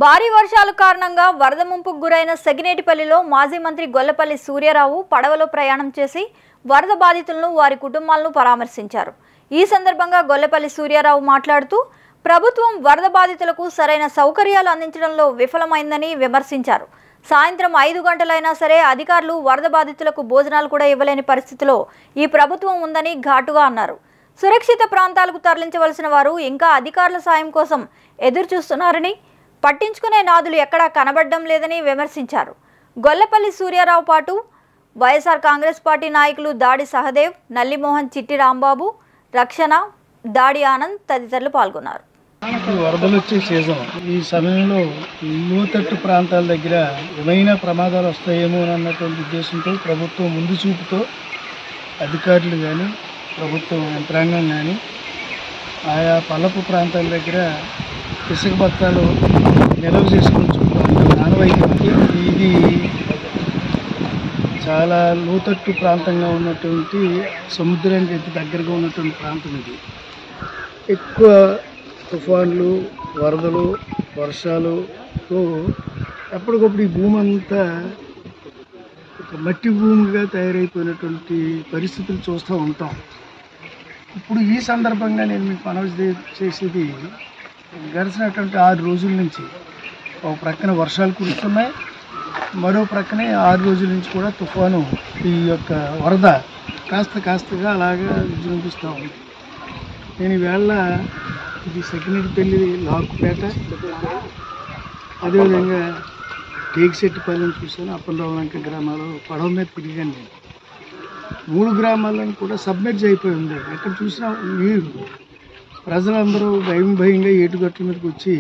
భారీ వర్షాల కారణంగా వరద ముంపుకు గురైన సెగినేటిపల్లిలో మాజీ మంత్రి గొల్లపల్లి సూర్యారావు పడవలో ప్రయాణం చేసి వరద బాధితులను వారి కుటుంబాలను పరామర్శించారు. ఈ సందర్భంగా గొల్లపల్లి సూర్యారావు మాట్లాడుతూ ప్రభుత్వం వరద బాధితులకు సరైన సౌకర్యాలు అందించడంలో విఫలమైందని విమర్శించారు. సాయంత్రం 5 గంటలైనా సరే అధికారులు వరద బాధితులకు భోజనాలు కూడా ఇవ్వలేని పరిస్థితిలో ఈ ప్రభుత్వం ఉందని ఘాటుగా అన్నారు. సురక్షిత ప్రాంతాలకు తరలించవలసిన వారు ఇంకా అధికారుల సాయం కోసం ఎదురు చూస్తున్నారని, పట్టించుకునే నాదులు ఎక్కడా కనబడడం లేదని విమర్శించారు. గొల్లపల్లి సూర్యారావు పాటు వైఎస్ఆర్ కాంగ్రెస్ పార్టీ నాయకులు దాడి సహదేవ్, నల్లిమోహన్, చిట్టి రాంబాబు, రక్షణ, దాడి ఆనంద్ తదితరులు పాల్గొన్నారు. వరదలు వచ్చే సీజన్. ఈ సమయంలో లోతట్టు ప్రాంతాల దగ్గర ఏమైనా ప్రమాదాలు వస్తాయేమో అన్నటువంటి ఉద్దేశంతో ప్రభుత్వం ముందు చూపుతో అధికారులు కానీ ప్రభుత్వ యంత్రాంగం కానీ ఆయా పల్లపు ప్రాంతాల దగ్గర ఇసుక బత్తాలు నిల్వ చేసుకుని చూపుతారు. ఆనవాయితీ ఇది చాలా లోతట్టు ప్రాంతంగా ఉన్నటువంటి సముద్రానికి దగ్గరగా ఉన్నటువంటి ప్రాంతం. ఇది ఎక్కువ తుఫాన్లు, వరదలు, వర్షాలతో ఎప్పటికప్పుడు ఈ భూమి అంతా ఒక మట్టి భూమిగా తయారైపోయినటువంటి పరిస్థితులు చూస్తూ ఉంటాం. ఇప్పుడు ఈ సందర్భంగా నేను మీకు మనవి చేసేది, గడిచినటువంటి 6 రోజుల నుంచి ఒక ప్రక్కన వర్షాలు కురుస్తున్నాయి, మరో ప్రక్కనే 6 రోజుల నుంచి కూడా తుఫాను, ఈ యొక్క వరద కాస్తగా అలాగా విజృంభిస్తూ ఉంది. నేను ఈవేళ ఇది సెకినేటిపల్లి, లాకుపేట, అదేవిధంగా టేకిశెట్టిపల్లిని చూశాను. అప్పలరావులంక గ్రామాలు పడవ మీద తిరిగాను. నేను 3 గ్రామాలను కూడా సబ్మెర్జ్ అయిపోయి ఉంది. ఎక్కడ చూసినా నీరు. ప్రజలందరూ భయంగా ఏటుగట్ల మీదకి వచ్చి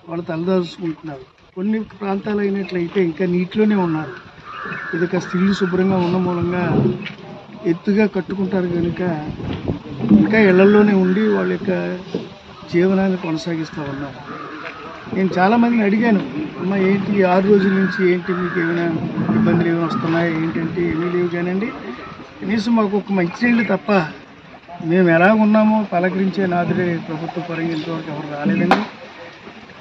వాళ్ళు తలదాల్చుకుంటున్నారు. కొన్ని ప్రాంతాలు అయినట్లయితే ఇంకా నీటిలోనే ఉన్నారు. ఇది కాస్త ఇల్లు శుభ్రంగా ఉన్న మూలంగా ఎత్తుగా కట్టుకుంటారు కనుక ఇంకా ఇళ్లలోనే ఉండి వాళ్ళ యొక్క జీవనాన్ని కొనసాగిస్తూ ఉన్నారు. నేను చాలామందిని అడిగాను, అమ్మ ఏంటి 6 రోజుల నుంచి ఏంటి మీకు ఏమైనా ఇబ్బందులు ఏమైనా వస్తున్నాయి ఏంటంటే, ఏమీ లేవు కానండి, కనీసం మాకు ఒక మంచినీళ్ళు తప్ప మేము ఎలా ఉన్నామో పలకరించే నాదుడే ప్రభుత్వ పరంగా ఇంతవరకు ఎవరు రాలేదండి.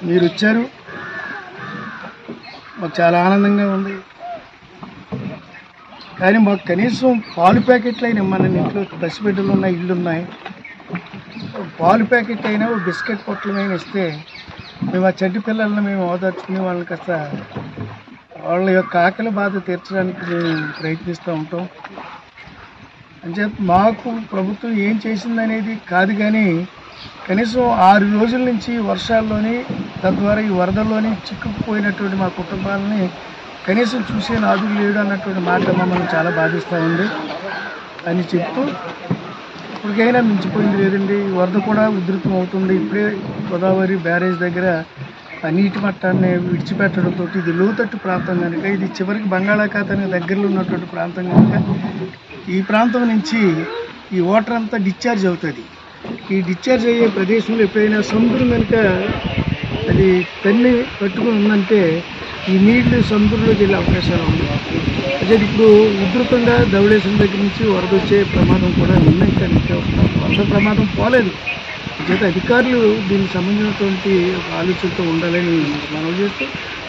మీరు వచ్చారు, మాకు చాలా ఆనందంగా ఉంది. కానీ మాకు కనీసం పాలు ప్యాకెట్లు అయినా, మన ఇంట్లో పసిబిడ్డలు ఉన్నాయి, ఇళ్ళు ఉన్నాయి, పాలు ప్యాకెట్ అయినా బిస్కెట్ పొట్లమైనా ఇస్తే మేము ఆ చెడ్డి పిల్లలను మేము ఓదార్చుకుని వాళ్ళని కాస్త వాళ్ళ యొక్క ఆకలి బాధ తీర్చడానికి మేము ప్రయత్నిస్తూ ఉంటాం. అంచేత మాకు ప్రభుత్వం ఏం చేసిందనేది కాదు, కానీ కనీసం 6 రోజుల నుంచి వర్షాల్లోని, తద్వారా ఈ వరదల్లోని చిక్కుకుపోయినటువంటి మా కుటుంబాలని కనీసం చూసే నాదులు లేడు అన్నటువంటి మాట మమ్మల్ని చాలా బాధిస్తూ ఉంది అని చెప్తూ, ఇప్పటికైనా మించిపోయింది లేదండి, వరద కూడా ఉధృతం అవుతుంది. ఇప్పుడే గోదావరి బ్యారేజ్ దగ్గర ఆ నీటి మట్టాన్ని విడిచిపెట్టడంతో ఇది లోతట్టు ప్రాంతం కనుక, ఇది చివరికి బంగాళాఖాతానికి దగ్గరలో ఉన్నటువంటి ప్రాంతం కనుక ఈ ప్రాంతం నుంచి ఈ వాటర్ అంతా డిశ్చార్జ్ అవుతుంది. ఈ డిశ్చార్జ్ అయ్యే ప్రదేశంలో ఎప్పుడైనా సముద్రం కనుక అది తన్ని కట్టుకుని ఉందంటే ఈ నీళ్లు సముద్రంలోకి వెళ్ళే అవకాశాలు ఉన్నాయి. అదే ఇప్పుడు ఉధృతంగా ధవళేశ్వరం దగ్గర నుంచి వరద వచ్చే ప్రమాదం కూడా ఉన్నాయి. కానీ వరద ప్రమాదం పోలేదు. చేత అధికారులు దీనికి సంబంధించినటువంటి ఆలోచనతో ఉండాలని మనవి చేస్తూ,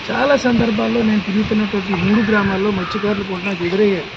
చాలా సందర్భాల్లో నేను తిరుగుతున్నటువంటి 3 గ్రామాల్లో మత్స్యకారులు కూడా నాకు ఎదురయ్యారు.